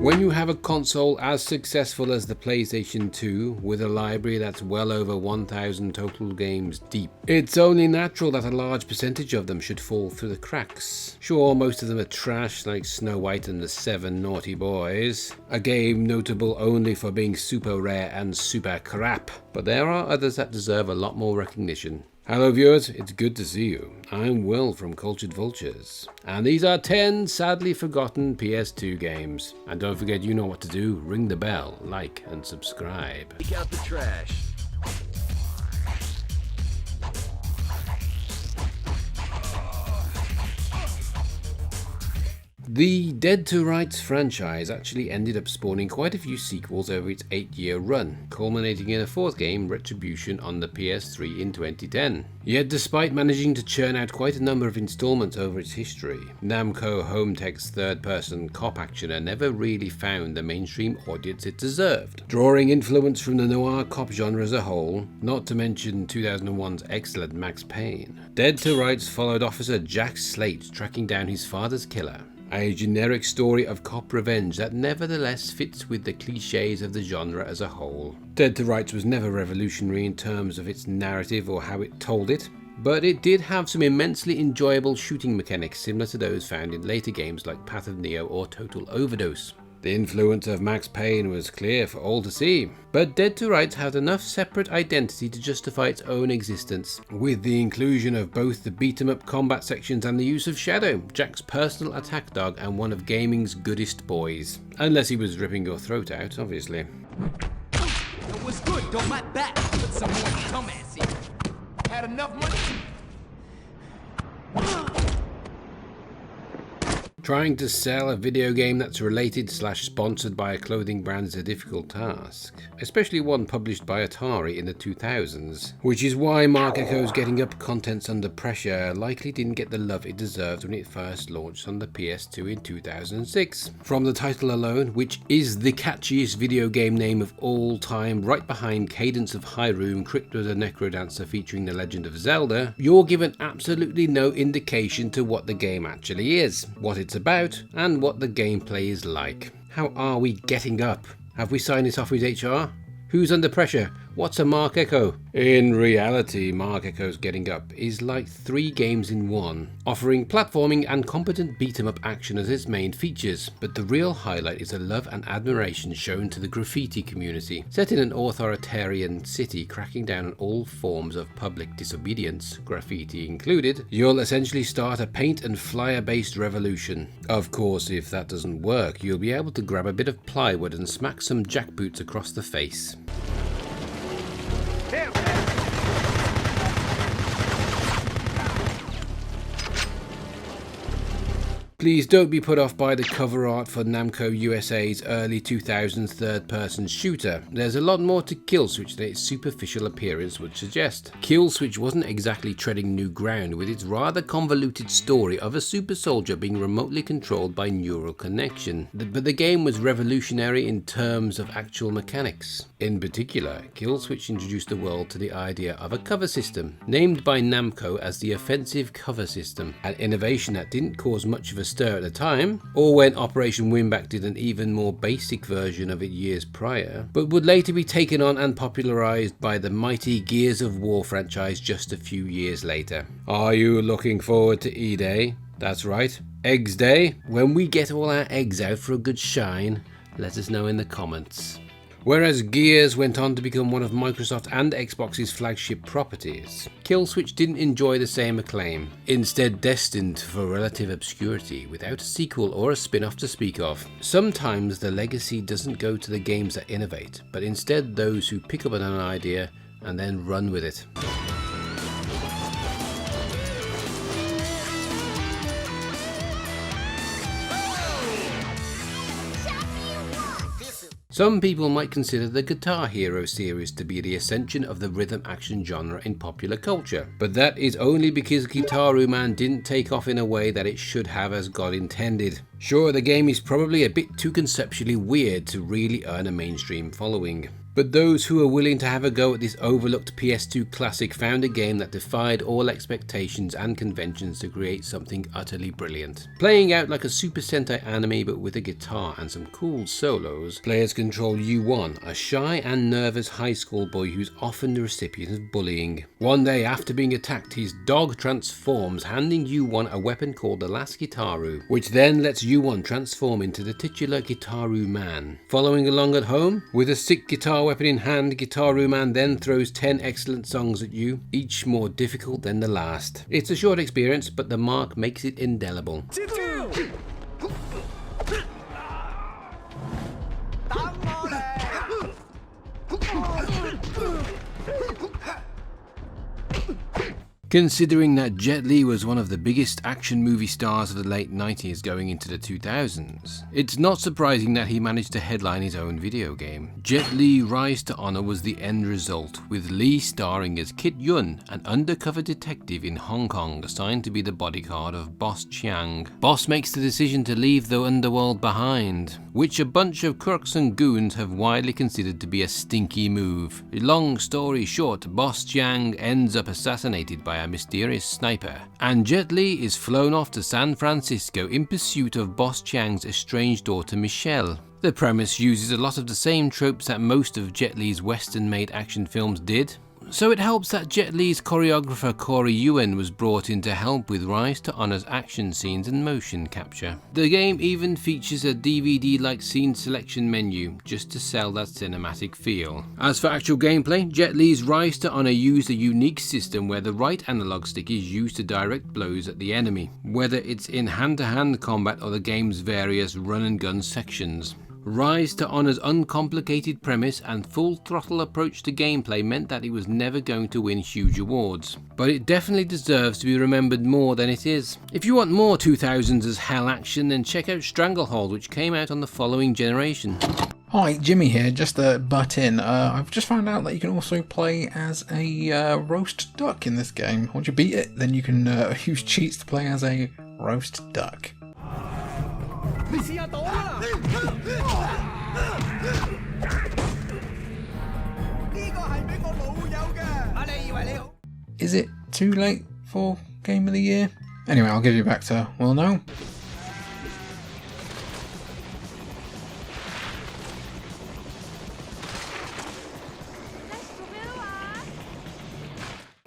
When you have a console as successful as the PlayStation 2, with a library that's well over 1,000 total games deep, it's only natural that a large percentage of them should fall through the cracks. Sure, most of them are trash, like Snow White and the Seven Naughty Boys, a game notable only for being super rare and super crap, but there are others that deserve a lot more recognition. Hello viewers, it's good to see you. I'm Will from Cultured Vultures, and these are 10 sadly forgotten PS2 games. And don't forget, you know what to do, ring the bell, like and subscribe. Take out the trash. The Dead to Rights franchise actually ended up spawning quite a few sequels over its 8-year run, culminating in a fourth game, Retribution, on the PS3 in 2010. Yet despite managing to churn out quite a number of installments over its history, Namco Home Tech's third-person cop actioner never really found the mainstream audience it deserved, drawing influence from the noir cop genre as a whole, not to mention 2001's excellent Max Payne. Dead to Rights followed Officer Jack Slate tracking down his father's killer, a generic story of cop revenge that nevertheless fits with the cliches of the genre as a whole. Dead to Rights was never revolutionary in terms of its narrative or how it told it, but it did have some immensely enjoyable shooting mechanics similar to those found in later games like Path of Neo or Total Overdose. The influence of Max Payne was clear for all to see, but Dead to Rights had enough separate identity to justify its own existence, with the inclusion of both the beat-em-up combat sections and the use of Shadow, Jack's personal attack dog and one of gaming's goodest boys. Unless he was ripping your throat out, obviously. It was good, don't let that put some more dumbass in. Had enough money? Trying to sell a video game that's related / sponsored by a clothing brand is a difficult task, especially one published by Atari in the 2000s, which is why Mark Echo's Getting Up Contents Under Pressure likely didn't get the love it deserved when it first launched on the PS2 in 2006. From the title alone, which is the catchiest video game name of all time, right behind Cadence of Hyrule, Crypto the Necrodancer featuring The Legend of Zelda, you're given absolutely no indication to what the game actually is, what it's about, and what the gameplay is like. How are we getting up? Have we signed this off with HR? Who's under pressure? What's a Mark Echo? In reality, Mark Echo's Getting Up is like 3 games in one, offering platforming and competent beat-em-up action as its main features, but the real highlight is the love and admiration shown to the graffiti community. Set in an authoritarian city cracking down on all forms of public disobedience, graffiti included, you'll essentially start a paint and flyer based revolution. Of course, if that doesn't work, you'll be able to grab a bit of plywood and smack some jackboots across the face. Please don't be put off by the cover art for Namco USA's early 2000s third-person shooter. There's a lot more to Killswitch than its superficial appearance would suggest. Killswitch wasn't exactly treading new ground with its rather convoluted story of a super soldier being remotely controlled by neural connection, but the game was revolutionary in terms of actual mechanics. In particular, Killswitch introduced the world to the idea of a cover system, named by Namco as the Offensive Cover System, an innovation that didn't cause much of a stir at the time, or when Operation Winback did an even more basic version of it years prior, but would later be taken on and popularized by the mighty Gears of War franchise just a few years later. Are you looking forward to E-Day? That's right, Eggs Day. When we get all our eggs out for a good shine, let us know in the comments. Whereas Gears went on to become one of Microsoft and Xbox's flagship properties, Killswitch didn't enjoy the same acclaim, instead destined for relative obscurity without a sequel or a spin-off to speak of. Sometimes the legacy doesn't go to the games that innovate, but instead those who pick up on an idea and then run with it. Some people might consider the Guitar Hero series to be the ascension of the rhythm action genre in popular culture, but that is only because Guitar Man didn't take off in a way that it should have as God intended. Sure, the game is probably a bit too conceptually weird to really earn a mainstream following, But those who were willing to have a go at this overlooked PS2 classic found a game that defied all expectations and conventions to create something utterly brilliant. Playing out like a Super Sentai anime but with a guitar and some cool solos, players control U1, a shy and nervous high school boy who's often the recipient of bullying. One day after being attacked, his dog transforms, handing U1 a weapon called the Last Gitaru, which then lets U1 transform into the titular Gitaru Man. Following along at home, with a sick guitar weapon in hand, Gitaru Man then throws 10 excellent songs at you, each more difficult than the last. It's a short experience, but the mark makes it indelible. Considering that Jet Li was one of the biggest action movie stars of the late 90s going into the 2000s, it's not surprising that he managed to headline his own video game. Jet Li Rise to Honor was the end result, with Li starring as Kit Yun, an undercover detective in Hong Kong assigned to be the bodyguard of Boss Chiang. Boss makes the decision to leave the underworld behind, which a bunch of crooks and goons have widely considered to be a stinky move. Long story short, Boss Chiang ends up assassinated by a mysterious sniper, and Jet Li is flown off to San Francisco in pursuit of Boss Chiang's estranged daughter Michelle. The premise uses a lot of the same tropes that most of Jet Li's Western-made action films did, so it helps that Jet Li's choreographer Corey Yuen was brought in to help with Rise to Honor's action scenes and motion capture. The game even features a DVD-like scene selection menu, just to sell that cinematic feel. As for actual gameplay, Jet Li's Rise to Honor used a unique system where the right analog stick is used to direct blows at the enemy, whether it's in hand-to-hand combat or the game's various run-and-gun sections. Rise to Honor's uncomplicated premise and full-throttle approach to gameplay meant that it was never going to win huge awards, but it definitely deserves to be remembered more than it is. If you want more 2000s as hell action, then check out Stranglehold, which came out on the following generation. Hi, Jimmy here, just to butt in. I've just found out that you can also play as a roast duck in this game. Once you beat it, then you can use cheats to play as a roast duck. Is it too late for Game of the Year? Anyway, I'll give you back to Will now.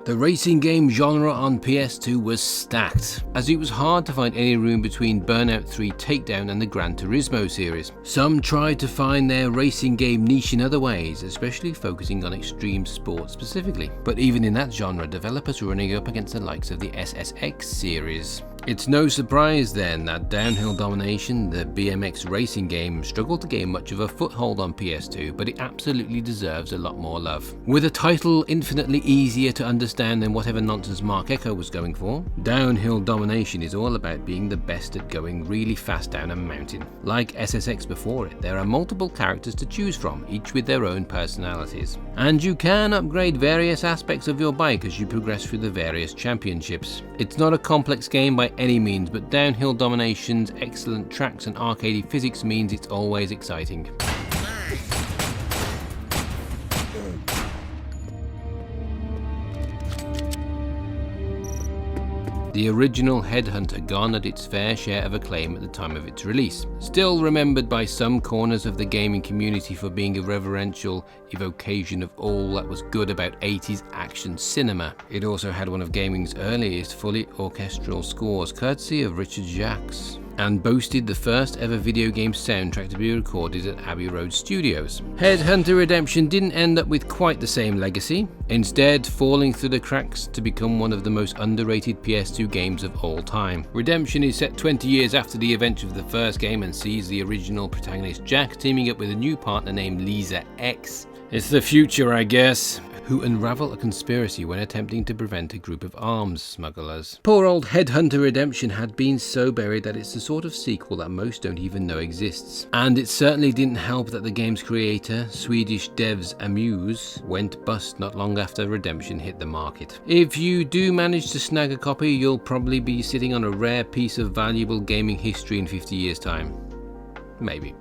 The racing game genre on PS2 was stacked, as it was hard to find any room between Burnout 3 Takedown and the Gran Turismo series. Some tried to find their racing game niche in other ways, especially focusing on extreme sports specifically. But even in that genre, developers were running up against the likes of the SSX series. It's no surprise then that Downhill Domination, the BMX racing game, struggled to gain much of a foothold on PS2, but it absolutely deserves a lot more love. With a title infinitely easier to understand than whatever nonsense Mark Echo was going for, Downhill Domination is all about being the best at going really fast down a mountain. Like SSX before it, there are multiple characters to choose from, each with their own personalities. And you can upgrade various aspects of your bike as you progress through the various championships. It's not a complex game by any means, but Downhill Domination's excellent tracks and arcadey physics means it's always exciting. The original Headhunter garnered its fair share of acclaim at the time of its release, still remembered by some corners of the gaming community for being a reverential evocation of all that was good about 80s action cinema. It also had one of gaming's earliest fully orchestral scores, courtesy of Richard Jacques, and boasted the first ever video game soundtrack to be recorded at Abbey Road Studios. Headhunter Redemption didn't end up with quite the same legacy, instead falling through the cracks to become one of the most underrated PS2 games of all time. Redemption is set 20 years after the events of the first game and sees the original protagonist Jack teaming up with a new partner named Lisa X. It's the future, I guess, who unravel a conspiracy when attempting to prevent a group of arms smugglers. Poor old Headhunter Redemption had been so buried that it's the sort of sequel that most don't even know exists. And it certainly didn't help that the game's creator, Swedish devs Amuse, went bust not long after Redemption hit the market. If you do manage to snag a copy, you'll probably be sitting on a rare piece of valuable gaming history in 50 years' time. Maybe.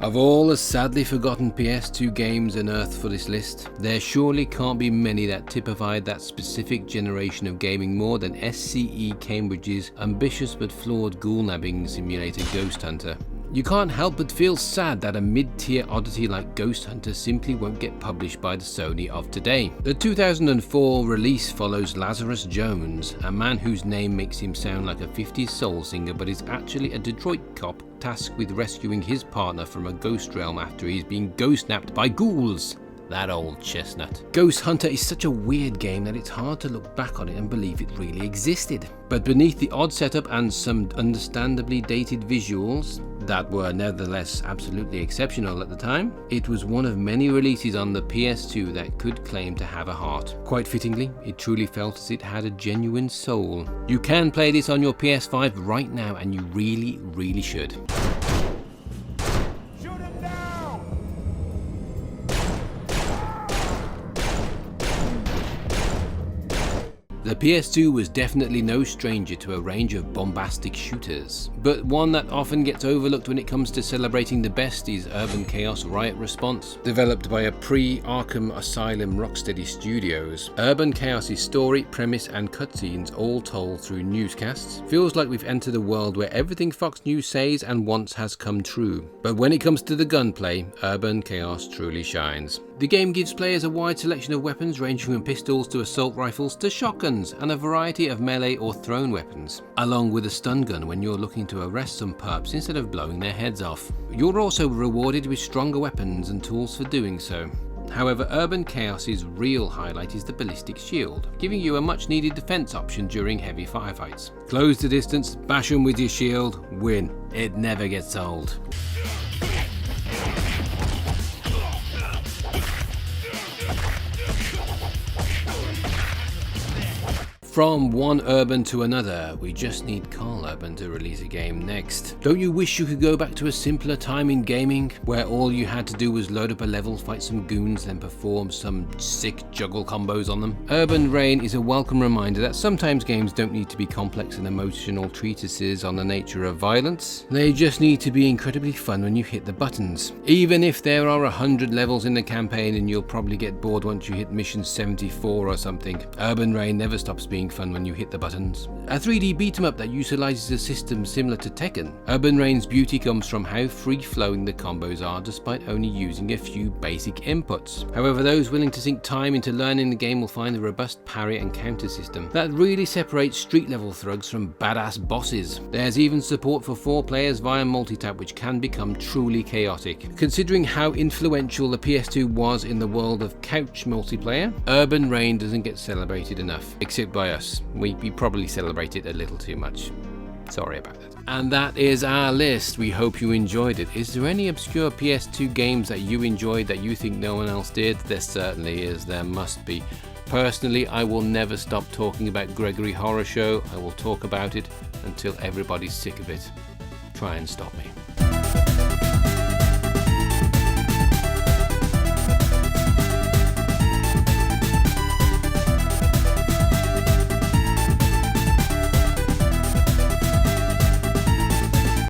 Of all the sadly forgotten PS2 games unearthed for this list, there surely can't be many that typified that specific generation of gaming more than SCE Cambridge's ambitious but flawed ghoul-nabbing simulator Ghost Hunter. You can't help but feel sad that a mid-tier oddity like Ghost Hunter simply won't get published by the Sony of today. The 2004 release follows Lazarus Jones, a man whose name makes him sound like a 50s soul singer but is actually a Detroit cop tasked with rescuing his partner from a ghost realm after he's been ghost-napped by ghouls. That old chestnut. Ghost Hunter is such a weird game that it's hard to look back on it and believe it really existed. But beneath the odd setup and some understandably dated visuals that were nevertheless absolutely exceptional at the time, it was one of many releases on the PS2 that could claim to have a heart. Quite fittingly, it truly felt as it had a genuine soul. You can play this on your PS5 right now, and you really, really should. The PS2 was definitely no stranger to a range of bombastic shooters, but one that often gets overlooked when it comes to celebrating the best is Urban Chaos Riot Response. Developed by a pre-Arkham Asylum Rocksteady Studios, Urban Chaos's story, premise and cutscenes, all told through newscasts, feels like we've entered a world where everything Fox News says and wants has come true. But when it comes to the gunplay, Urban Chaos truly shines. The game gives players a wide selection of weapons ranging from pistols to assault rifles to shotguns, and a variety of melee or thrown weapons, along with a stun gun when you're looking to arrest some perps instead of blowing their heads off. You're also rewarded with stronger weapons and tools for doing so. However, Urban Chaos's real highlight is the ballistic shield, giving you a much needed defense option during heavy firefights. Close the distance, bash them with your shield, win. It never gets old. From one Urban to another, we just need Carl Urban to release a game next. Don't you wish you could go back to a simpler time in gaming, where all you had to do was load up a level, fight some goons, then perform some sick juggle combos on them? Urban Reign is a welcome reminder that sometimes games don't need to be complex and emotional treatises on the nature of violence. They just need to be incredibly fun when you hit the buttons. Even if there are 100 levels in the campaign and you'll probably get bored once you hit mission 74 or something, Urban Reign never stops being fun when you hit the buttons. A 3D beat-em-up that utilizes a system similar to Tekken, Urban Reign's beauty comes from how free-flowing the combos are despite only using a few basic inputs. However, those willing to sink time into learning the game will find a robust parry and counter system that really separates street-level thugs from badass bosses. There's even support for 4 players via multitap, which can become truly chaotic. Considering how influential the PS2 was in the world of couch multiplayer, Urban Reign doesn't get celebrated enough, except by us. We probably celebrate it a little too much. Sorry about that. And that is our list. We hope you enjoyed it. Is there any obscure PS2 games that you enjoyed that you think no one else did? There certainly is. There must be. Personally, I will never stop talking about Gregory Horror Show. I will talk about it until everybody's sick of it. Try and stop me.